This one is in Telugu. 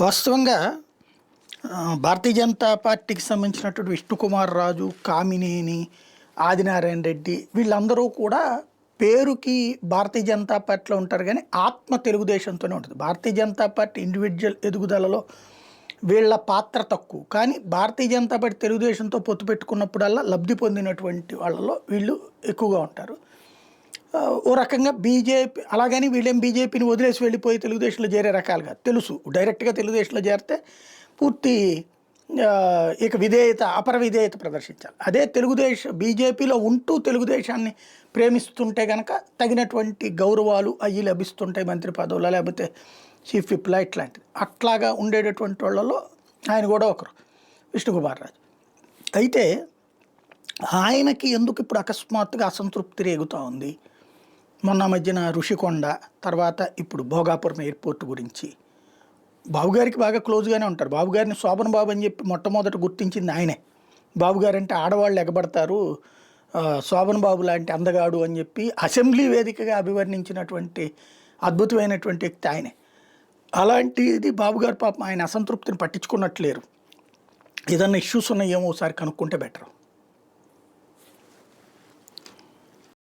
వాస్తవంగా భారతీయ జనతా పార్టీకి సంబంధించినటువంటి విష్ణుకుమార్ రాజు, కామినేని, ఆదినారాయణ రెడ్డి వీళ్ళందరూ కూడా పేరుకి భారతీయ జనతా పార్టీలో ఉంటారు కానీ ఆత్మ తెలుగుదేశంతోనే ఉంటుంది. భారతీయ జనతా పార్టీ ఇండివిజువల్ ఎదుగుదలలో వీళ్ళ పాత్ర తక్కువ. కానీ భారతీయ జనతా పార్టీ తెలుగుదేశంతో పొత్తు పెట్టుకున్నప్పుడల్లా లబ్ధి పొందినటువంటి వాళ్ళలో వీళ్ళు ఎక్కువగా ఉంటారు. ఓ రకంగా బీజేపీ అలాగని వీళ్ళేం బీజేపీని వదిలేసి వెళ్ళిపోయి తెలుగుదేశంలో చేరే రకాలుగా తెలుసు. డైరెక్ట్గా తెలుగుదేశంలో చేరితే పూర్తి ఇక విధేయత, అపర విధేయత ప్రదర్శించాలి. అదే బీజేపీలో ఉంటూ తెలుగుదేశాన్ని ప్రేమిస్తుంటే కనుక తగినటువంటి గౌరవాలు అవి లభిస్తుంటాయి, మంత్రి పదవులు లేకపోతే చీఫ్ విప్లా ఇట్లాంటిది. అట్లాగా ఉండేటటువంటి వాళ్ళలో ఆయన కూడా ఒకరు, విష్ణుకుమార్ రాజు. అయితే ఆయనకి ఎందుకు ఇప్పుడు అకస్మాత్తుగా అసంతృప్తి రేగుతూ ఉంది? మొన్న మధ్యన ఋషికొండ, తర్వాత ఇప్పుడు భోగాపురం ఎయిర్పోర్ట్ గురించి బాబుగారికి బాగా క్లోజ్గానే ఉంటారు. బాబుగారిని శోభన్ బాబు అని చెప్పి మొట్టమొదట గుర్తించింది ఆయనే. బాబుగారు అంటే ఆడవాళ్ళు ఎగబడతారు, శోభన్ బాబు లాంటి అందగాడు అని చెప్పి అసెంబ్లీ వేదికగా అభివర్ణించినటువంటి అద్భుతమైనటువంటి వ్యక్తి ఆయనే. అలాంటిది బాబుగారు పాపం ఆయన అసంతృప్తిని పట్టించుకున్నట్లేరు. ఏదన్నా ఇష్యూస్ ఉన్నాయేమో ఒకసారి కనుక్కుంటే బెటర్.